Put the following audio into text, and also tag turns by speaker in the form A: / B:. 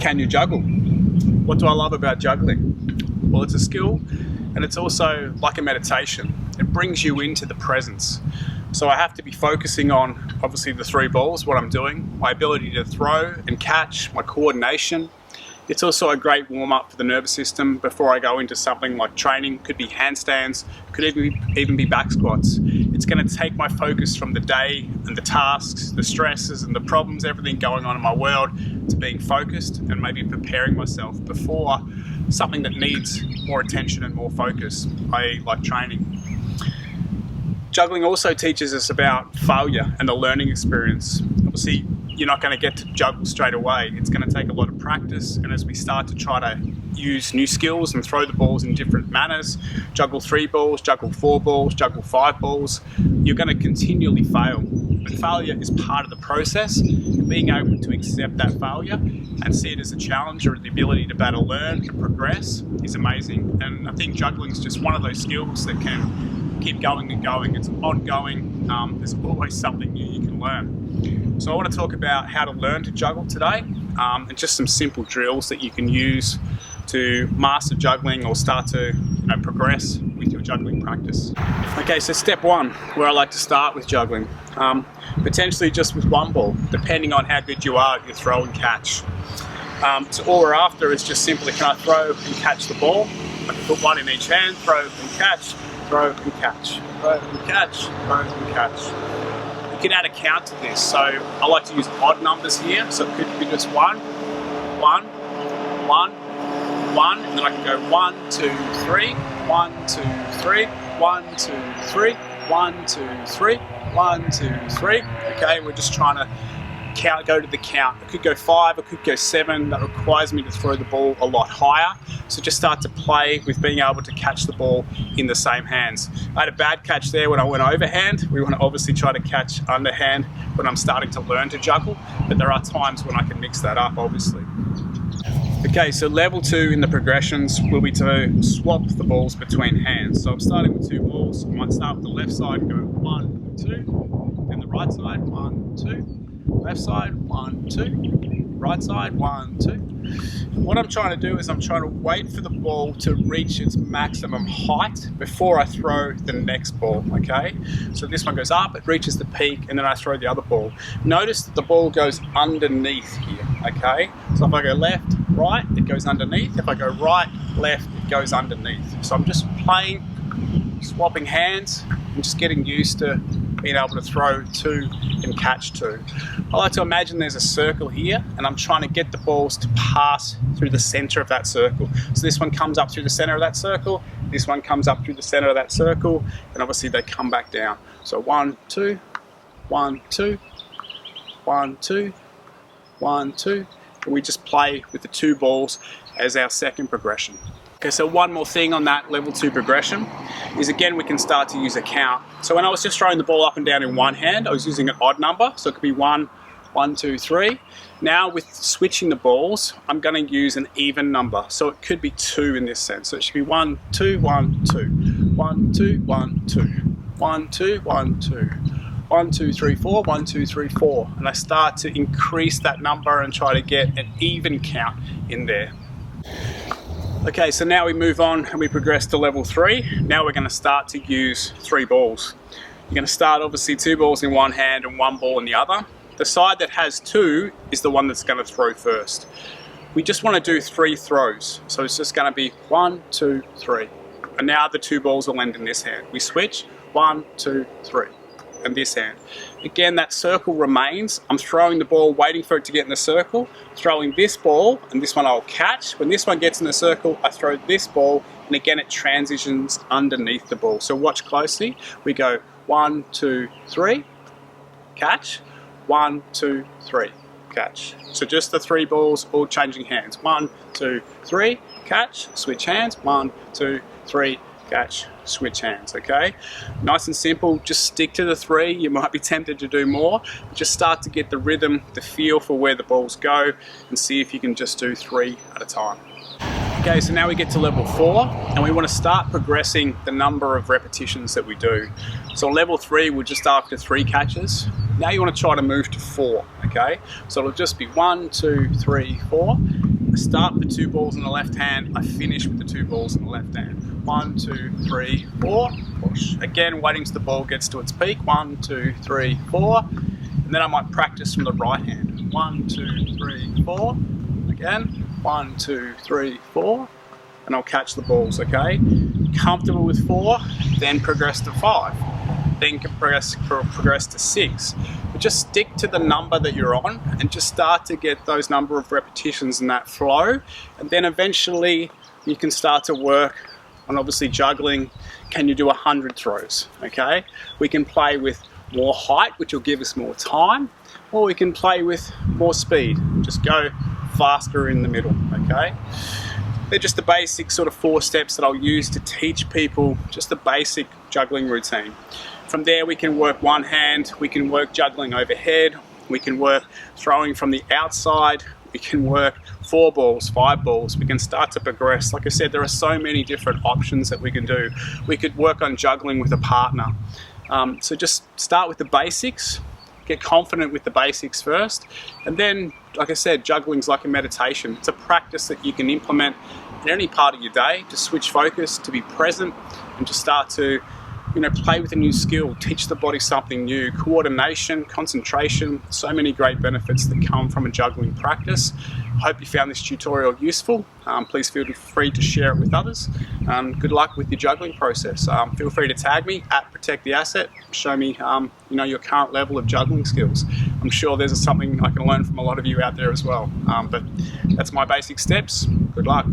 A: Can you juggle? What do I love about juggling? Well, it's a skill, and it's also like a meditation. It brings you into the presence. So I have to be focusing on, obviously, the three balls, what I'm doing, my ability to throw and catch, my coordination. It's also a great warm-up for the nervous system before I go into something like training. Could be handstands, could even be back squats. It's going to take my focus from the day and the tasks, the stresses and the problems, everything going on in my world, to being focused and maybe preparing myself before something that needs more attention and more focus, i.e. like training. Juggling also teaches us about failure and the learning experience. Obviously, you're not going to get to juggle straight away. It's going to take a lot of practice, and as we start to try to use new skills and throw the balls in different manners, juggle 3 balls, juggle 4 balls, juggle 5 balls, you're going to continually fail. But failure is part of the process, and being able to accept that failure and see it as a challenge or the ability to better learn and progress is amazing. And I think juggling is just one of those skills that can keep going and going. It's ongoing. There's always something new you can learn. So I want to talk about how to learn to juggle today, and just some simple drills that you can use to master juggling or start to progress with your juggling practice. Okay, so step 1, where I like to start with juggling, potentially just with 1 ball, depending on how good you are at your throw and catch. So all we're after is just simply, can I throw and catch the ball? I can put 1 in each hand, throw and catch, throw and catch, throw and catch, throw and catch. You can add a count to this, so I like to use odd numbers here, so it could be just 1, 1, 1, 1, and then I can go 1, 2, 3, 1, 2, 3, 1, 2, 3, 1, 2, 3, 1, 2, 3. Okay, we're just trying to go to the count. It could go 5, it could go 7. That requires me to throw the ball a lot higher. So just start to play with being able to catch the ball in the same hands. I had a bad catch there when I went overhand. We want to obviously try to catch underhand when I'm starting to learn to juggle, but there are times when I can mix that up, obviously. Okay, so level 2 in the progressions will be to swap the balls between hands. So I'm starting with 2 balls. I might start with the left side and go 1, 2, then the right side, 1, 2. Left side, 1, 2, right side, 1, 2. What I'm trying to do is I'm trying to wait for the ball to reach its maximum height before I throw the next ball, okay? So this one goes up, it reaches the peak, and then I throw the other ball. Notice that the ball goes underneath here, okay? So if I go left, right, it goes underneath. If I go right, left, it goes underneath. So I'm just playing, swapping hands, and just getting used to being able to throw 2 and catch 2. I like to imagine there's a circle here, and I'm trying to get the balls to pass through the center of that circle. So this one comes up through the center of that circle, this one comes up through the center of that circle, and obviously they come back down. So 1, 2, 1, 2, 1, 2, 1, 2, and we just play with the 2 balls as our second progression. Okay, so one more thing on that level 2 progression is, again, we can start to use a count. So when I was just throwing the ball up and down in one hand, I was using an odd number, so it could be 1, 1, 2, 3. Now with switching the balls, I'm going to use an even number, so it could be 2 in this sense. So it should be 1, 2, 1, 2, 1, 2, 1, 2, 1, 2, 1, 2, 1, 2, 3, 4, 1, 2, 3, 4, and I start to increase that number and try to get an even count in there. Okay, so now we move on and we progress to level 3. Now we're going to start to use 3 balls. You're going to start obviously 2 balls in one hand and 1 ball in the other. The side that has 2 is the one that's going to throw first. We just want to do 3 throws. So it's just going to be 1, 2, 3. And now the 2 balls will end in this hand. We switch, 1, 2, 3. And this hand. Again, that circle remains. I'm throwing the ball, waiting for it to get in the circle, throwing this ball, and this one I'll catch. When this one gets in the circle, I throw this ball, and again it transitions underneath the ball. So watch closely. We go 1, 2, 3, catch, 1, 2, 3, catch. So just the 3 balls, all changing hands. 1, 2, 3, catch, switch hands, 1, 2, 3, catch, switch hands, okay? Nice and simple, just stick to the 3. You might be tempted to do more, but just start to get the rhythm, the feel for where the balls go, and see if you can just do 3 at a time. Okay, so now we get to level 4, and we want to start progressing the number of repetitions that we do. So on level 3, we're just after 3 catches. Now you want to try to move to 4, okay? So it'll just be 1, 2, 3, 4. I start with the 2 balls in the left hand, I finish with the 2 balls in the left hand. 1, 2, 3, 4, push. Again, waiting till the ball gets to its peak. 1, 2, 3, 4. And then I might practice from the right hand. 1, 2, 3, 4. Again, 1, 2, 3, 4. And I'll catch the balls, okay? Comfortable with 4, then progress to 5. Then can progress to 6. But just stick to the number that you're on and just start to get those number of repetitions in that flow. And then eventually you can start to work on obviously juggling. Can you do 100 throws, okay? We can play with more height, which will give us more time, or we can play with more speed. Just go faster in the middle, okay? They're just the basic sort of 4 steps that I'll use to teach people just the basic juggling routine. From there we can work one hand, we can work juggling overhead, we can work throwing from the outside, we can work 4 balls, 5 balls, we can start to progress. Like I said, there are so many different options that we can do. We could work on juggling with a partner. So just start with the basics, get confident with the basics first, and then, like I said, juggling's like a meditation. It's a practice that you can implement in any part of your day to switch focus, to be present, and just start to, play with a new skill, teach the body something new, coordination, concentration, so many great benefits that come from a juggling practice. I hope you found this tutorial useful. Please feel free to share it with others. Good luck with your juggling process. Feel free to tag me at Protect the Asset. Show me, your current level of juggling skills. I'm sure there's something I can learn from a lot of you out there as well. But that's my basic steps. Good luck.